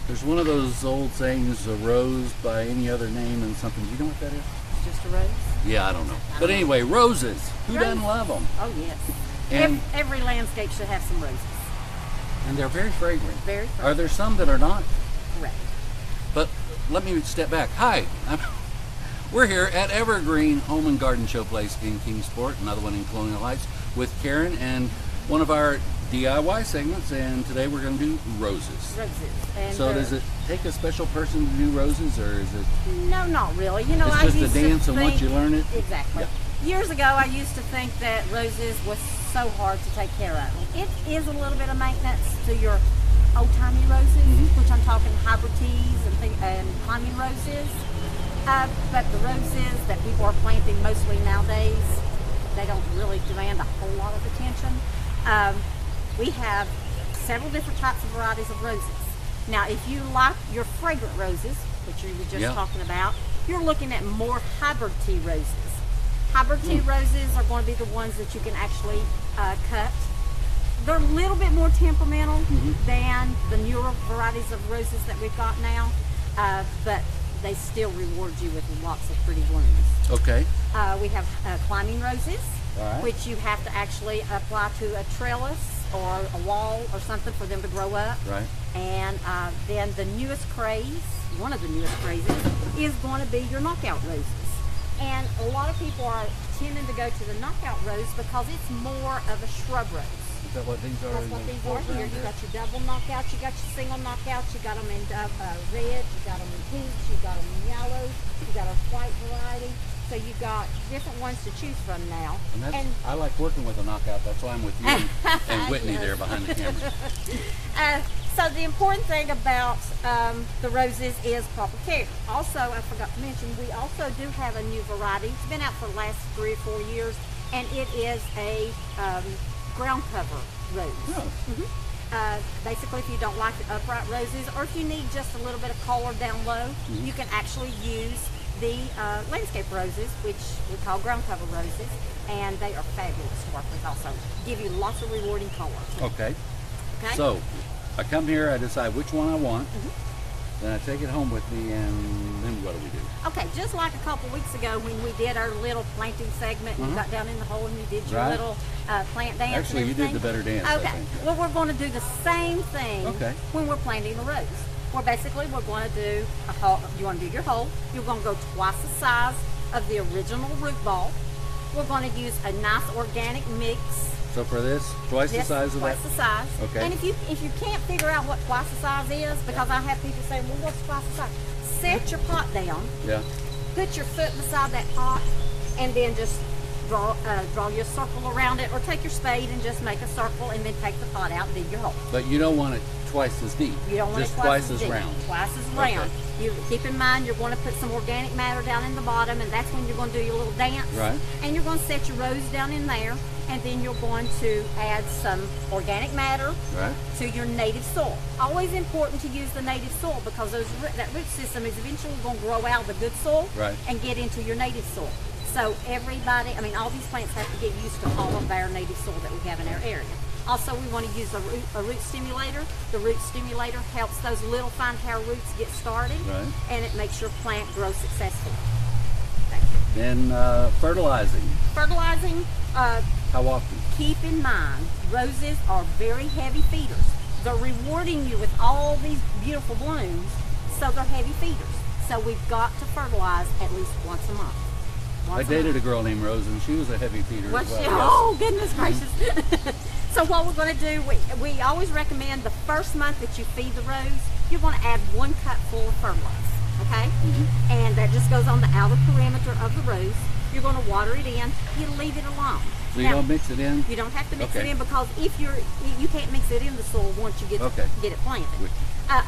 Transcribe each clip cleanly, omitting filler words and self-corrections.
There's one of those old sayings, a rose by any other name and something. Do you know what that is? Just a rose? Yeah, I don't know. But anyway, roses. Who doesn't love them? Oh, yes. And, Every landscape should have some roses. and they're very fragrant. Very fragrant. Are there some that are not? Correct. But let me step back. Hi, we're here at Evergreen Home and Garden Showplace in Kingsport, another one in Colonial Heights, with Karen and one of our DIY segments, and today we're going to do roses. Roses. And So does it take a special person to do roses, or is it No, not really. You know, it's I just a used to dance, and once think- you learn it? Exactly. Yeah. Years ago, I used to think that roses was so hard to take care of. It is a little bit of maintenance to your old-timey roses, which I'm talking hybrid teas and climbing roses. But the roses that people are planting mostly nowadays, they don't really demand a whole lot of attention. We have several different types of varieties of roses. Now, if you like your fragrant roses, which you were just talking about, you're looking at more hybrid tea roses. Hybrid tea roses are going to be the ones that you can actually cut. They're a little bit more temperamental than the newer varieties of roses that we've got now, but they still reward you with lots of pretty blooms. Okay. We have climbing roses, All right. which you have to actually apply to a trellis or a wall or something for them to grow up. Right. And then the newest craze, one of the newest crazes, is going to be your knockout roses. And a lot of people are tending to go to the knockout rose because it's more of a shrub rose. Is that what these are? That's in what the these are here. foreground You there? got your double knockouts, you got your single knockouts, you got them in red, you got them in peach, you got them in yellow, you got a white variety. So you got different ones to choose from now. And that's, I like working with a knockout. That's why I'm with you and Whitney Yes. there behind the camera. So the important thing about the roses is proper care. Also, I forgot to mention, we also do have a new variety. It's been out for the last 3 or 4 years, and it is a ground cover rose. Oh. Basically, if you don't like the upright roses, or if you need just a little bit of color down low, you can actually use the landscape roses, which we call ground cover roses, and they are fabulous to work with also. Give you lots of rewarding color. Okay. Okay? So I come here, I decide which one I want, then I take it home with me, and then what do we do? Okay, just like a couple weeks ago when we did our little planting segment, and you got down in the hole and you did your Right. little plant dance. Actually, and you did everything. the better dance, I Okay, think. well, we're going to do the same thing Okay. when we're planting a rose. Well, basically, we're going to do a hole. You want to do your hole. You're going to go twice the size of the original root ball. We're going to use a nice organic mix. So for this, twice the size of that? Twice the size. Okay. And if you can't figure out what twice the size is, because I have people say, well, what's twice the size? Set your pot down, Yeah. put your foot beside that pot, and then just draw your circle around it, or take your spade and just make a circle, and then take the pot out and dig your hole. But you don't want it twice as deep. You don't want just it twice as deep, round. Twice as round. Okay. You keep in mind you're going to put some organic matter down in the bottom, and that's when you're going to do your little dance. Right. And you're going to set your rose down in there, and then you're going to add some organic matter Right. to your native soil. Always important to use the native soil, because that root system is eventually going to grow out of the good soil Right. and get into your native soil. So everybody, I mean, all these plants have to get used to all of our native soil that we have in our area. Also, we want to use a root stimulator. The root stimulator helps those little fine tail roots get started, Right. and it makes your plant grow successfully. Then fertilizing. Fertilizing, How often? keep in mind, roses are very heavy feeders. They're rewarding you with all these beautiful blooms, so they're heavy feeders. So we've got to fertilize at least once a month. I dated a girl named Rose, and she was a heavy feeder Was as she? well. Oh, goodness gracious. So what we're going to do, we always recommend the first month that you feed the rose, you're going to add 1 cupful of fertilizer, okay? And that just goes on the outer perimeter of the rose. You're going to water it in. You leave it alone. So you don't mix it in? You don't have to mix Okay. it in, because if you can't mix it in the soil once you get it planted.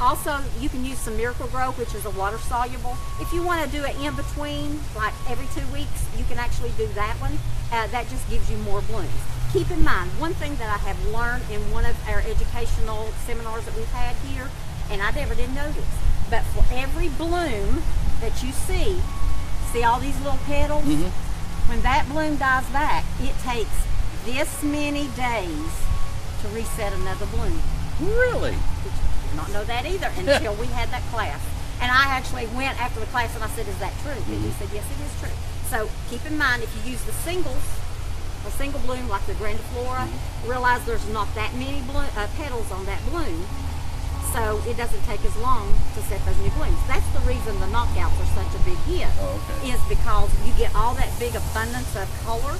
Also, you can use some Miracle Grow, which is a water soluble. If you want to do it in between, like every 2 weeks, you can actually do that one. That just gives you more blooms. Keep in mind, one thing that I have learned in one of our educational seminars that we've had here, and I never did know this, but for every bloom that you see all these little petals? When that bloom dies back, it takes this many days to reset another bloom. Really? Which not know that either until we had that class. And I actually went after the class and I said, is that true? And he said, yes, it is true. So keep in mind, if you use the singles, a single bloom like the grandiflora, realize there's not that many petals on that bloom. So it doesn't take as long to set those new blooms. That's the reason the knockouts are such a big hit. Is because you get all that big abundance of color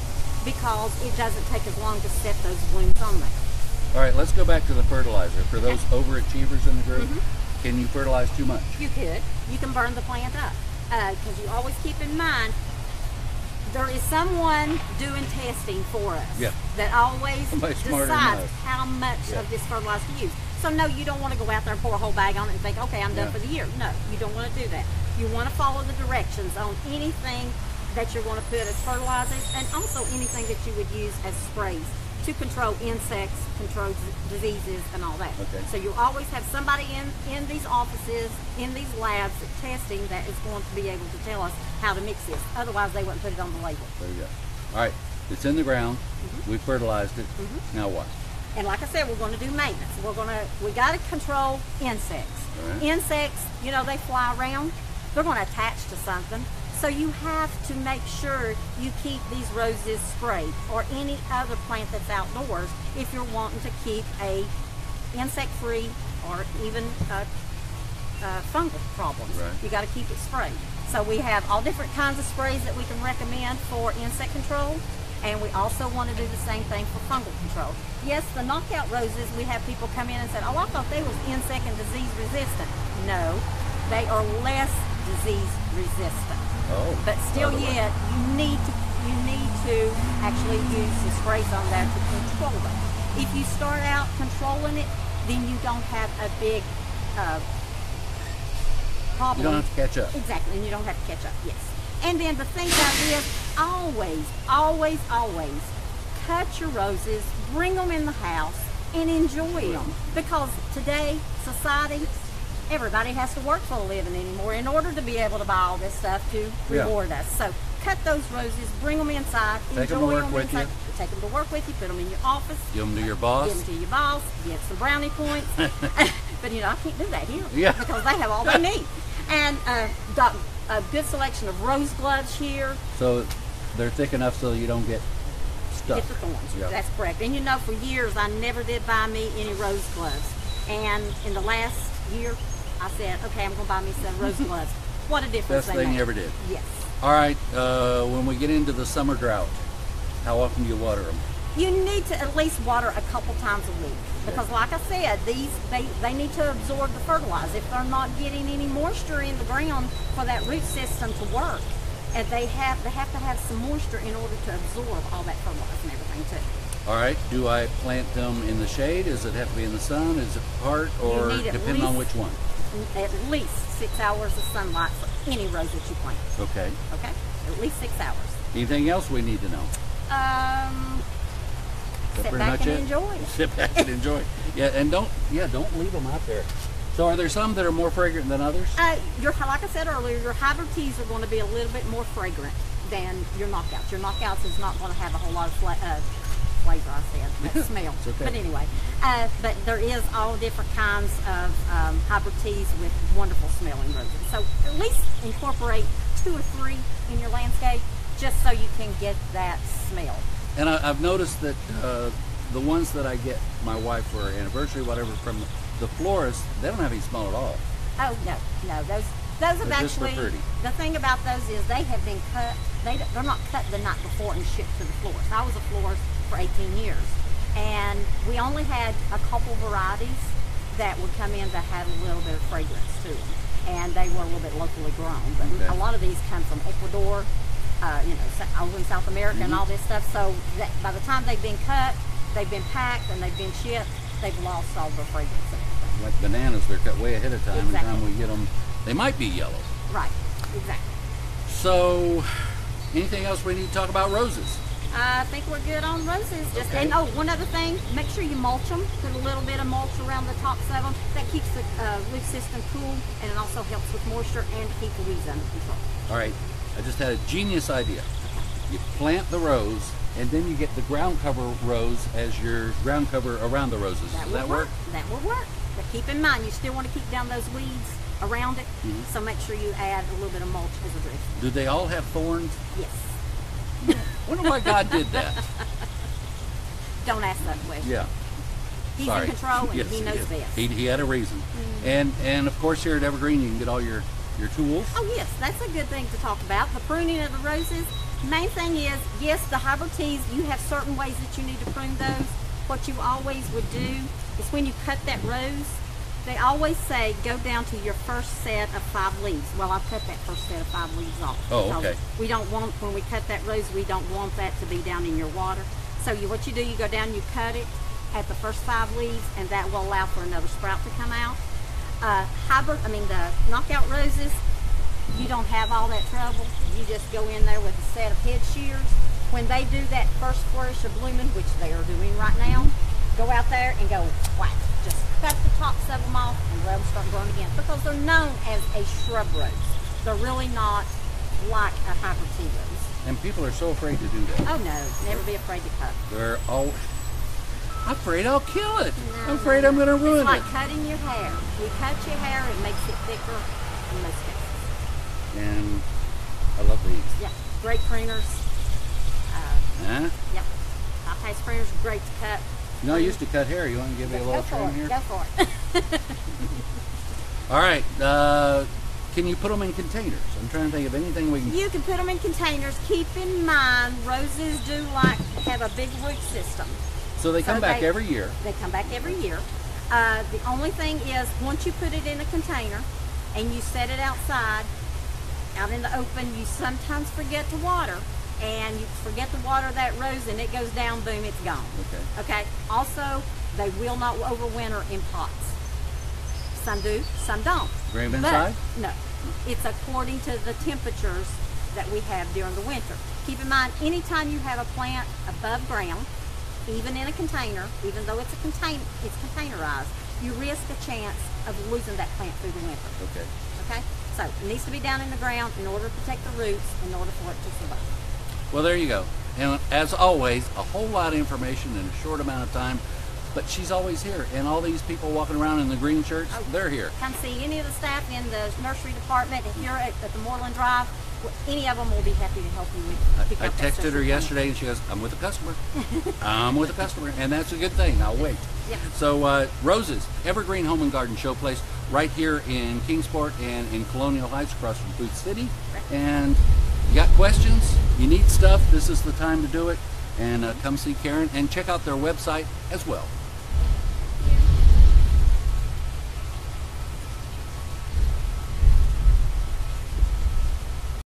because it doesn't take as long to set those blooms on there. All right, let's go back to the fertilizer. For those overachievers in the group, can you fertilize too much? You could. You can burn the plant up. Because you always keep in mind, there is someone doing testing for us that always decides how much of this fertilizer to use. So no, you don't want to go out there and pour a whole bag on it and think, okay, I'm done for the year. No, you don't want to do that. You want to follow the directions on anything that you're going to put as fertilizers and also anything that you would use as sprays to control insects, control diseases, and all that. So you always have somebody in these offices, in these labs testing that is going to be able to tell us how to mix this. Otherwise, they wouldn't put it on the label. There you go. All right, it's in the ground. We fertilized it. Now what? And like I said, we're going to do maintenance. We got to control insects. Insects, you know, they fly around. They're going to attach to something. So you have to make sure you keep these roses sprayed or any other plant that's outdoors if you're wanting to keep a insect-free or even fungal problems. You got to keep it sprayed. So we have all different kinds of sprays that we can recommend for insect control, and we also want to do the same thing for fungal control. Yes, the knockout roses, we have people come in and say, oh, I thought they was insect and disease resistant. No, they are less disease resistant. But still yet, you need to actually use the sprays on there to control them. If you start out controlling it, then you don't have a big problem. You don't have to catch up. Exactly, and you don't have to catch up, yes. And then the thing about this, always cut your roses, bring them in the house, and enjoy them. Because today, society, everybody has to work for a living anymore in order to be able to buy all this stuff to reward us. So cut those roses, bring them inside, enjoy them to work with you. Take them to work with you, put them in your office. Give them to your boss. Give them to your boss, get some brownie points. But you know, I can't do that here because they have all they need. And got a good selection of rose gloves here. So they're thick enough so you don't get stuck. Get the thorns. That's correct. And you know, for years I never did buy me any rose gloves. And in the last year, I said, okay, I'm going to buy me some rose gloves. What a difference Best thing you ever did. Yes. All right, when we get into the summer drought, how often do you water them? You need to at least water a couple times a week. Because like I said, they need to absorb the fertilizer. If they're not getting any moisture in the ground for that root system to work, and they have to have some moisture in order to absorb all that fertilizer and everything too. All right, do I plant them in the shade? Does it have to be in the sun? Is it apart, or depending on which one? At least 6 hours of sunlight for any rose that you plant. Okay. Okay? At least 6 hours. Anything else we need to know? Sit back and enjoy. Sit back and enjoy. Yeah, and don't leave them out there. So are there some that are more fragrant than others? Like I said earlier, your hybrid teas are going to be a little bit more fragrant than your knockouts. Your knockouts is not going to have a whole lot of flavor, I said, that smell. Okay. But anyway, but there is all different kinds of hybrid teas with wonderful smelling roses. So at least incorporate 2 or 3 in your landscape just so you can get that smell. And I've noticed that the ones that I get my wife for her anniversary, whatever, from the florist, they don't have any smell at all. Oh, no, those have actually, the thing about those is they have been cut, they're not cut the night before and shipped to the florist. I was a florist for 18 years, and we only had a couple varieties that would come in that had a little bit of fragrance to them, and they were a little bit locally grown, but a lot of these come from Ecuador, over in South America and all this stuff, so that by the time they've been cut, they've been packed, and they've been shipped, they've lost all their fragrance. Like bananas, they're cut way ahead of time. By the time we get them, they might be yellow. Right, exactly. So, anything else we need to talk about roses? I think we're good on roses. And one other thing, make sure you mulch them. Put a little bit of mulch around the tops of them. That keeps the root system cool, and it also helps with moisture and to keep the weeds under control. All right, I just had a genius idea. You plant the rose, and then you get the ground cover rose as your ground cover around the roses. Does that work? That will work. But keep in mind, you still want to keep down those weeds around it, so make sure you add a little bit of mulch as a dressing. Do they all have thorns? Yes. Wonder why God did that. Don't ask that question. Yeah. He's Sorry. in control and Yes, he knows is. best. He had a reason. And of course here at Evergreen you can get all your tools. Oh yes, that's a good thing to talk about. The pruning of the roses. Main thing is, yes, the hybrid teas, you have certain ways that you need to prune those. What you always would do is when you cut that rose, they always say go down to your first set of 5 leaves. Well, I've cut that first set of 5 leaves off. Oh, okay. We don't want, when we cut that rose, we don't want that to be down in your water. So what you do, you go down, you cut it at the first 5 leaves, and that will allow for another sprout to come out. The knockout roses, you don't have all that trouble. You just go in there with a set of head shears. When they do that first flourish of blooming, which they are doing right now, go out there and go whack. Just cut the tops of them off and let them start growing again, because they're known as a shrub rose. They're really not like a hybrid tea rose. And people are so afraid to do that. Oh no, never be afraid to cut. They're all I'm afraid I'll kill it. No, I'm afraid I'm going to ruin It's like it. cutting your hair. You cut your hair, it makes it thicker in most cases. And I love these. Yeah, great pruners. Huh? Yep, high-pace pruners, great to cut. You know, I used to cut hair. You want to give me a little Go for trim it. here? Go for it. All right. Can you put them in containers? I'm trying to think of anything we can. You can put them in containers. Keep in mind, roses do like have a big root system. So they come So back they- every year. They come back every year. The only thing is, once you put it in a container and you set it outside, out in the open, you sometimes forget to water, and you forget to water that rose, and it goes down, boom, it's gone. Okay. Okay. Also, they will not overwinter in pots. Some do, some don't. Bring them But, inside? no, it's according to the temperatures that we have during the winter. Keep in mind, anytime you have a plant above ground, even in a container, even though it's containerized, you risk a chance of losing that plant through the winter. Okay. Okay? So it needs to be down in the ground in order to protect the roots, in order for it to survive. Well, there you go. And as always, a whole lot of information in a short amount of time. But she's always here. And all these people walking around in the green shirts, they're here. Come see any of the staff in the nursery department here at the Moreland Drive. Any of them will be happy to help you with pick I up that texted stuff her from yesterday and she goes, I'm with a customer. I'm with a customer. And that's a good thing. I'll wait. Yep. So Roses, Evergreen Home and Garden Showplace, right here in Kingsport and in Colonial Heights across from Food City. And you got questions, you need stuff, this is the time to do it. And come see Karen and check out their website as well.